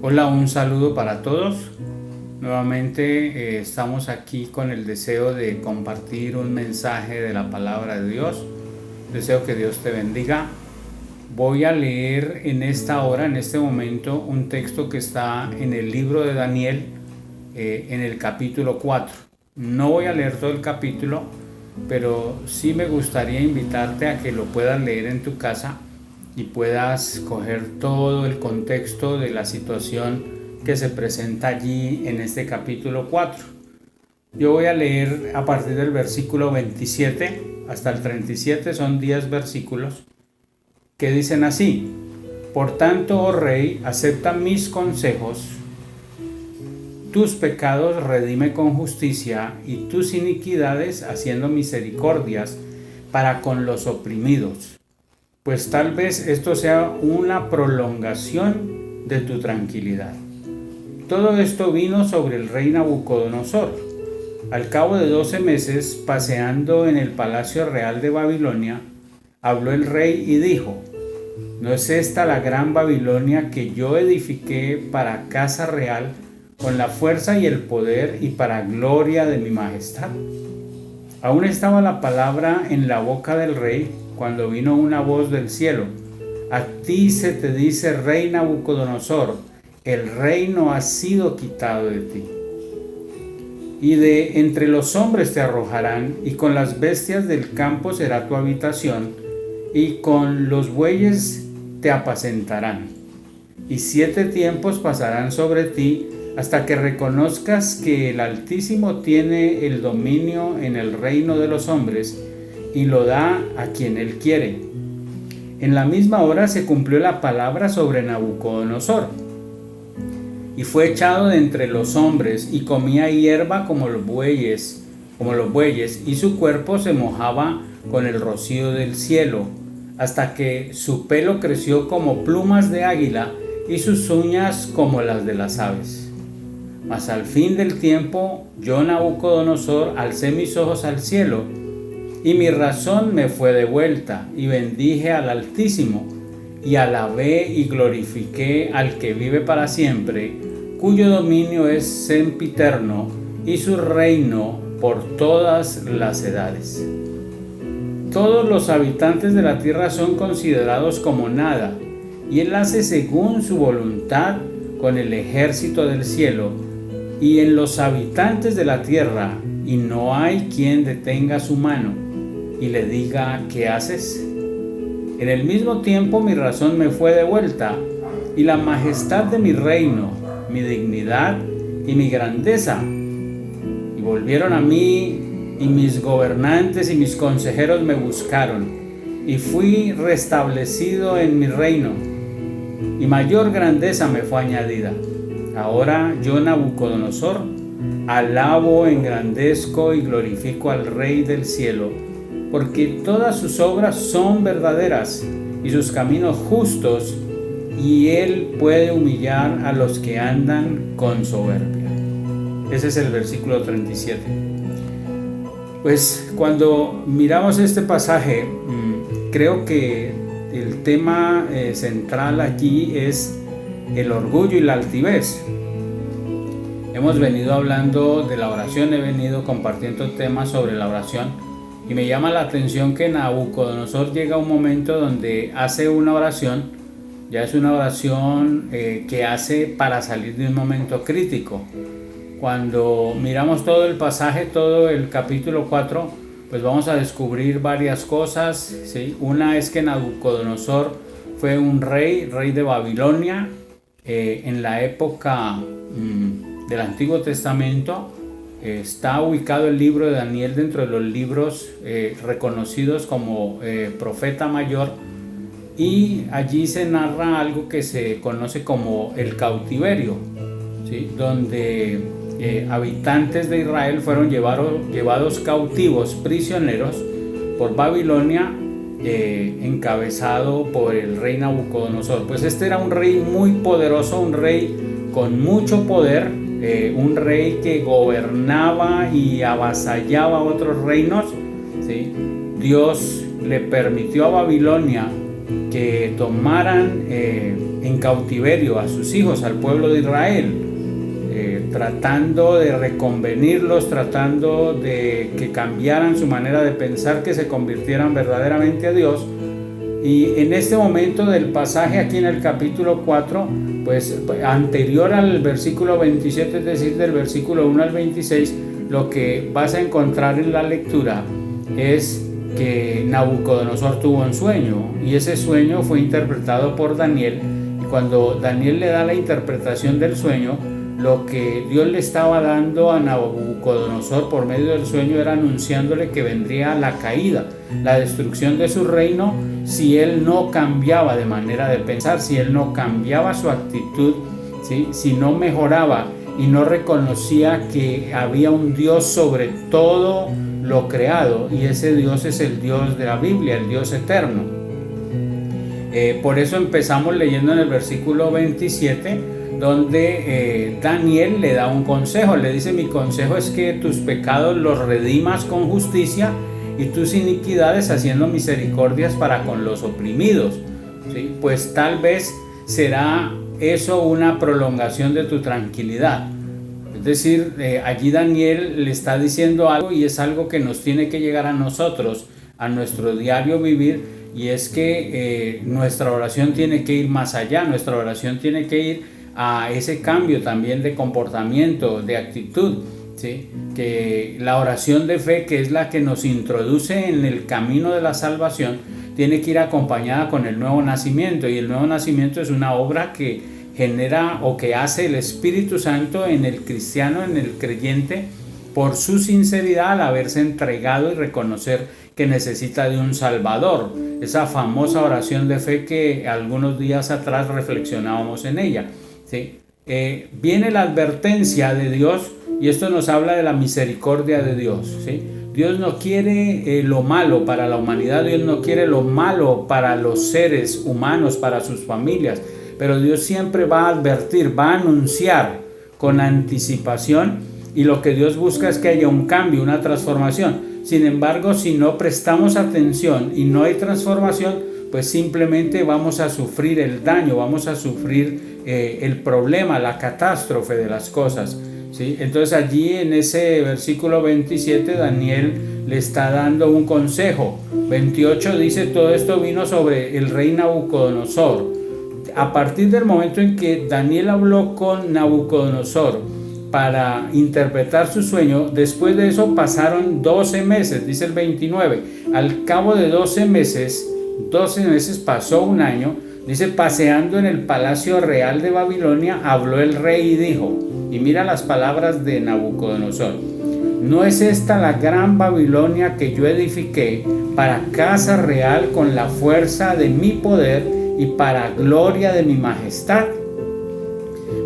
Hola, un saludo para todos. Nuevamente estamos aquí con el deseo de compartir un mensaje de la palabra de Dios. Deseo que Dios te bendiga. Voy a leer en esta hora, en este momento, un texto que está en el libro de Daniel, en el capítulo 4. No voy a leer todo el capítulo, pero sí me gustaría invitarte a que lo puedas leer en tu casa y puedas coger todo el contexto de la situación que se presenta allí en este capítulo 4. Yo voy a leer a partir del versículo 27 hasta el 37, son 10 versículos que dicen así: Por tanto, oh rey, acepta mis consejos, tus pecados redime con justicia y tus iniquidades haciendo misericordias para con los oprimidos, pues tal vez esto sea una prolongación de tu tranquilidad. Todo esto vino sobre el rey Nabucodonosor. Al cabo de 12 meses, paseando en el palacio real de Babilonia, habló el rey y dijo: ¿No es esta la gran Babilonia que yo edifiqué para casa real, con la fuerza y el poder y para gloria de mi majestad? Aún estaba la palabra en la boca del rey cuando vino una voz del cielo: A ti se te dice, rey Nabucodonosor, el reino ha sido quitado de ti. Y de entre los hombres te arrojarán, y con las bestias del campo será tu habitación, y con los bueyes te apacentarán. Y 7 tiempos pasarán sobre ti, hasta que reconozcas que el Altísimo tiene el dominio en el reino de los hombres, y lo da a quien él quiere. En la misma hora se cumplió la palabra sobre Nabucodonosor, y fue echado de entre los hombres, y comía hierba como los bueyes, y su cuerpo se mojaba con el rocío del cielo, hasta que su pelo creció como plumas de águila, y sus uñas como las de las aves. Mas al fin del tiempo, yo, Nabucodonosor, alcé mis ojos al cielo, y mi razón me fue devuelta, y bendije al Altísimo, y alabé y glorifiqué al que vive para siempre, cuyo dominio es sempiterno, y su reino por todas las edades. Todos los habitantes de la tierra son considerados como nada, y él hace según su voluntad con el ejército del cielo, y en los habitantes de la tierra, y no hay quien detenga su mano y le diga: ¿qué haces? En el mismo tiempo mi razón me fue devuelta, y la majestad de mi reino, mi dignidad y mi grandeza. Y volvieron a mí, y mis gobernantes y mis consejeros me buscaron, y fui restablecido en mi reino, y mayor grandeza me fue añadida. Ahora yo, Nabucodonosor, alabo, engrandezco y glorifico al Rey del cielo, porque todas sus obras son verdaderas y sus caminos justos, y él puede humillar a los que andan con soberbia. Ese es el versículo 37. Pues cuando miramos este pasaje, creo que el tema central aquí es el orgullo y la altivez. Hemos venido hablando de la oración, he venido compartiendo temas sobre la oración, y me llama la atención que Nabucodonosor llega a un momento donde hace una oración, ya es una oración que hace para salir de un momento crítico. Cuando miramos todo el pasaje, todo el capítulo 4, pues vamos a descubrir varias cosas, ¿sí? Una es que Nabucodonosor fue un rey de Babilonia en la época del Antiguo Testamento. Está ubicado el libro de Daniel dentro de los libros reconocidos como profeta mayor, y allí se narra algo que se conoce como el cautiverio, ¿sí? Donde habitantes de Israel fueron llevados cautivos, prisioneros, por Babilonia, encabezado por el rey Nabucodonosor. Pues este era un rey muy poderoso, un rey con mucho poder, un rey que gobernaba y avasallaba a otros reinos, ¿sí? Dios le permitió a Babilonia que tomaran en cautiverio a sus hijos, al pueblo de Israel, tratando de reconvenirlos, tratando de que cambiaran su manera de pensar, que se convirtieran verdaderamente a Dios. Y en este momento del pasaje aquí en el capítulo 4, pues anterior al versículo 27, es decir, del versículo 1 al 26, lo que vas a encontrar en la lectura es que Nabucodonosor tuvo un sueño, y ese sueño fue interpretado por Daniel. Y cuando Daniel le da la interpretación del sueño, lo que Dios le estaba dando a Nabucodonosor por medio del sueño era anunciándole que vendría la caída, la destrucción de su reino, si él no cambiaba de manera de pensar, si él no cambiaba su actitud, ¿sí? Si no mejoraba y no reconocía que había un Dios sobre todo lo creado, y ese Dios es el Dios de la Biblia, el Dios eterno. Por eso empezamos leyendo en el versículo 27, donde Daniel le da un consejo. Le dice: mi consejo es que tus pecados los redimas con justicia y tus iniquidades haciendo misericordias para con los oprimidos, ¿sí? Pues tal vez será eso una prolongación de tu tranquilidad. Es decir, allí Daniel le está diciendo algo, y es algo que nos tiene que llegar a nosotros, a nuestro diario vivir, y es que nuestra oración tiene que ir más allá. Nuestra oración tiene que ir a ese cambio también de comportamiento, de actitud, ¿sí? Que la oración de fe, que es la que nos introduce en el camino de la salvación, tiene que ir acompañada con el nuevo nacimiento, y el nuevo nacimiento es una obra que genera o que hace el Espíritu Santo en el cristiano, en el creyente, por su sinceridad al haberse entregado y reconocer que necesita de un Salvador. Esa famosa oración de fe que algunos días atrás reflexionábamos en ella, ¿sí? Viene la advertencia de Dios, y esto nos habla de la misericordia de Dios, ¿sí? Dios no quiere lo malo para la humanidad, Dios no quiere lo malo para los seres humanos, para sus familias, pero Dios siempre va a advertir, va a anunciar con anticipación, y lo que Dios busca es que haya un cambio, una transformación. Sin embargo, si no prestamos atención y no hay transformación, pues simplemente vamos a sufrir el daño, vamos a sufrir el problema, la catástrofe de las cosas, ¿sí? Entonces allí en ese versículo 27 Daniel le está dando un consejo. 28 dice: todo esto vino sobre el rey Nabucodonosor. A partir del momento en que Daniel habló con Nabucodonosor para interpretar su sueño, después de eso pasaron 12 meses, dice el 29. Al cabo de 12 meses pasó un año, dice: paseando en el palacio real de Babilonia, habló el rey y dijo, y mira las palabras de Nabucodonosor: ¿no es esta la gran Babilonia que yo edifiqué para casa real con la fuerza de mi poder y para gloria de mi majestad?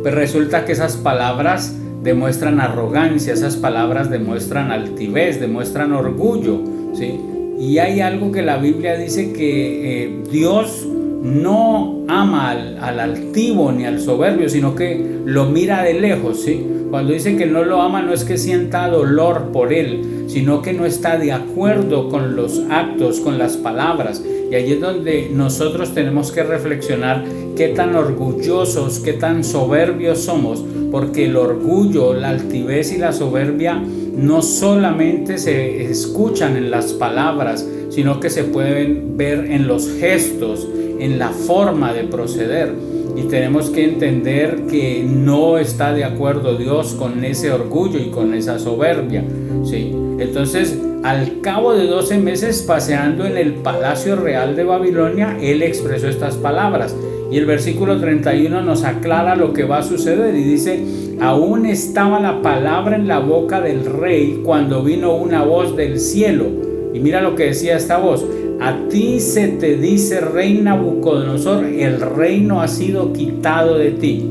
Pues resulta que esas palabras demuestran arrogancia, esas palabras demuestran altivez, demuestran orgullo, ¿sí? Y hay algo que la Biblia dice, que Dios no ama al altivo ni al soberbio, sino que lo mira de lejos, ¿sí? Cuando dice que no lo ama, no es que sienta dolor por él, sino que no está de acuerdo con los actos, con las palabras. Y allí es donde nosotros tenemos que reflexionar qué tan orgullosos, qué tan soberbios somos, porque el orgullo, la altivez y la soberbia no solamente se escuchan en las palabras, sino que se pueden ver en los gestos, en la forma de proceder. Y tenemos que entender que no está de acuerdo Dios con ese orgullo y con esa soberbia, ¿sí? Entonces, al cabo de 12 meses paseando en el palacio real de Babilonia, él expresó estas palabras. Y el versículo 31 nos aclara lo que va a suceder y dice: aún estaba la palabra en la boca del rey cuando vino una voz del cielo. Y mira lo que decía esta voz: a ti se te dice, rey Nabucodonosor, el reino ha sido quitado de ti.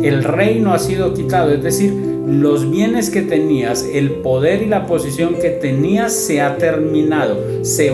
El reino ha sido quitado, es decir, los bienes que tenías, el poder y la posición que tenías se ha terminado, se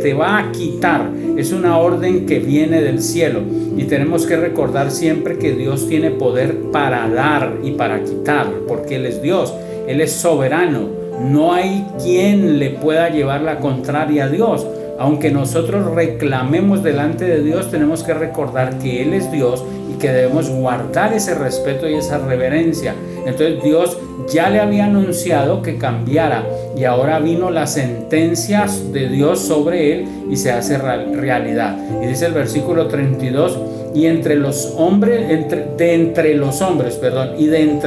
te va a quitar. Es una orden que viene del cielo, y tenemos que recordar siempre que Dios tiene poder para dar y para quitar, porque Él es Dios, Él es soberano. No hay quien le pueda llevar la contraria a Dios. Aunque nosotros reclamemos delante de Dios, tenemos que recordar que Él es Dios y que debemos guardar ese respeto y esa reverencia. Entonces Dios ya le había anunciado que cambiara y ahora vino la sentencia de Dios sobre él y se hace realidad. Y dice el versículo 32: y de entre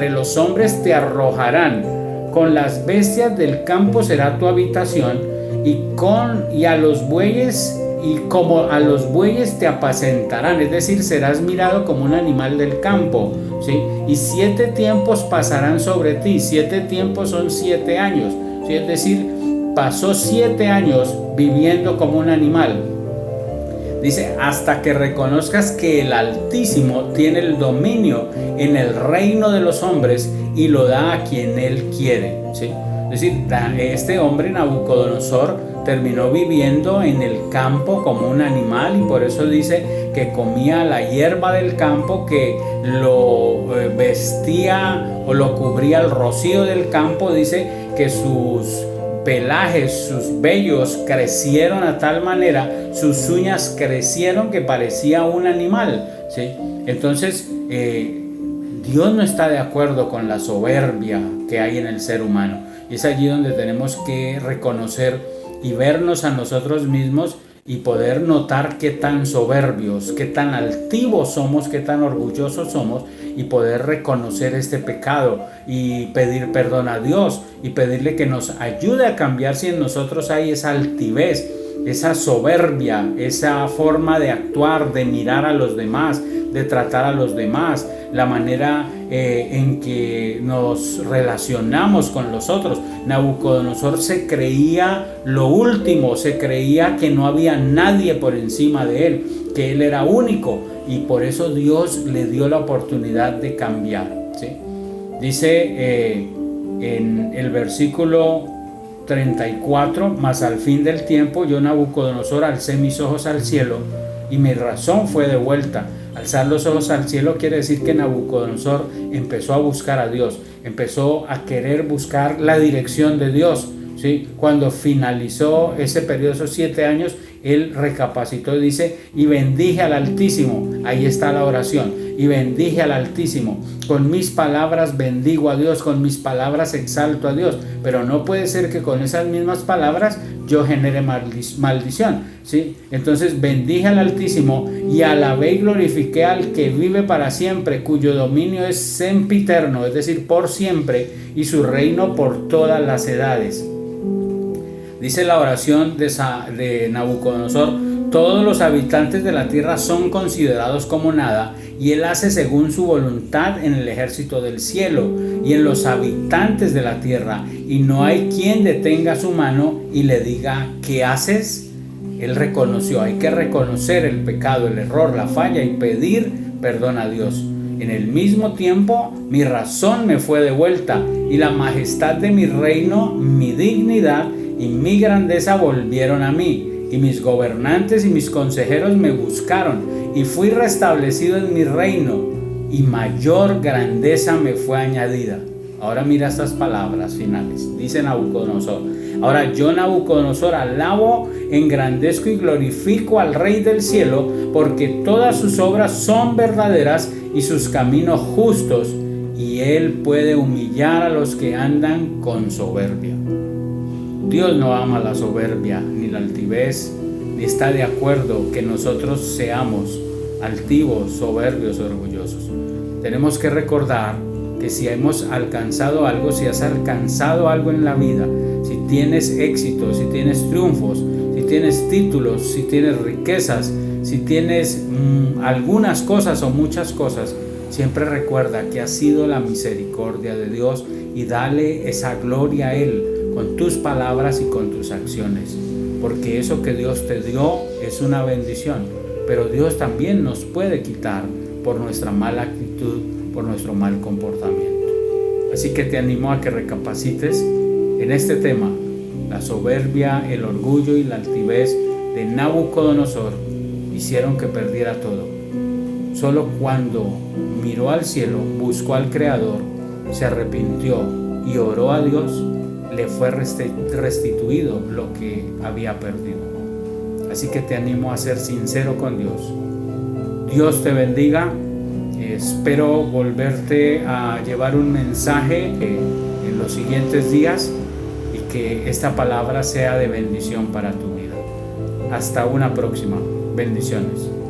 los hombres te arrojarán, con las bestias del campo será tu habitación, y a los bueyes, y como a los bueyes te apacentarán, es decir, serás mirado como un animal del campo, ¿sí? Y 7 tiempos pasarán sobre ti. 7 tiempos son 7 años, ¿sí? Es decir, pasó 7 años viviendo como un animal. Dice, hasta que reconozcas que el Altísimo tiene el dominio en el reino de los hombres y lo da a quien él quiere, ¿sí? Es decir, este hombre Nabucodonosor terminó viviendo en el campo como un animal, y por eso dice que comía la hierba del campo, que lo vestía o lo cubría el rocío del campo. Dice que sus pelajes, sus vellos crecieron a tal manera, sus uñas crecieron que parecía un animal, ¿sí? Entonces Dios no está de acuerdo con la soberbia que hay en el ser humano, y es allí donde tenemos que reconocer y vernos a nosotros mismos y poder notar qué tan soberbios, qué tan altivos somos, qué tan orgullosos somos, y poder reconocer este pecado y pedir perdón a Dios y pedirle que nos ayude a cambiar si en nosotros hay esa altivez, esa soberbia, esa forma de actuar, de mirar a los demás, de tratar a los demás, la manera en que nos relacionamos con los otros. Nabucodonosor se creía lo último, se creía que no había nadie por encima de él, que él era único, y por eso Dios le dio la oportunidad de cambiar, ¿sí? Dice en el versículo 34: mas al fin del tiempo yo, Nabucodonosor, alcé mis ojos al cielo y mi razón fue devuelta. Alzar los ojos al cielo quiere decir que Nabucodonosor empezó a buscar a Dios, empezó a querer buscar la dirección de Dios, ¿sí? Cuando finalizó ese periodo, esos 7 años, él recapacitó y dice: y bendije al Altísimo. Ahí está la oración: y bendije al Altísimo. Con mis palabras bendigo a Dios, con mis palabras exalto a Dios, pero no puede ser que con esas mismas palabras yo genere maldición, ¿sí? Entonces bendije al Altísimo y alabé y glorifiqué al que vive para siempre, cuyo dominio es sempiterno, es decir, por siempre, y su reino por todas las edades. Dice la oración de Nabucodonosor: todos los habitantes de la tierra son considerados como nada, y él hace según su voluntad en el ejército del cielo y en los habitantes de la tierra, y no hay quien detenga su mano y le diga: ¿qué haces? Él reconoció. Hay que reconocer el pecado, el error, la falla, y pedir perdón a Dios. En el mismo tiempo mi razón me fue devuelta, y la majestad de mi reino, mi dignidad y mi grandeza volvieron a mí, y mis gobernantes y mis consejeros me buscaron, y fui restablecido en mi reino, y mayor grandeza me fue añadida. Ahora mira estas palabras finales. Dice Nabucodonosor: ahora yo, Nabucodonosor, alabo, engrandezco y glorifico al Rey del cielo, porque todas sus obras son verdaderas y sus caminos justos, y él puede humillar a los que andan con soberbia. Dios no ama la soberbia ni la altivez, ni está de acuerdo que nosotros seamos altivos, soberbios, orgullosos. Tenemos que recordar que si hemos alcanzado algo, si has alcanzado algo en la vida, si tienes éxito, si tienes triunfos, si tienes títulos, si tienes riquezas, si tienes algunas cosas o muchas cosas, siempre recuerda que ha sido la misericordia de Dios, y dale esa gloria a Él con tus palabras y con tus acciones, porque eso que Dios te dio es una bendición, pero Dios también nos puede quitar por nuestra mala actitud, por nuestro mal comportamiento. Así que te animo a que recapacites en este tema. La soberbia, el orgullo y la altivez de Nabucodonosor hicieron que perdiera todo. Solo cuando miró al cielo, buscó al Creador, se arrepintió y oró a Dios, le fue restituido lo que había perdido. Así que te animo a ser sincero con Dios. Dios te bendiga. Espero volverte a llevar un mensaje en los siguientes días y que esta palabra sea de bendición para tu vida. Hasta una próxima. Bendiciones.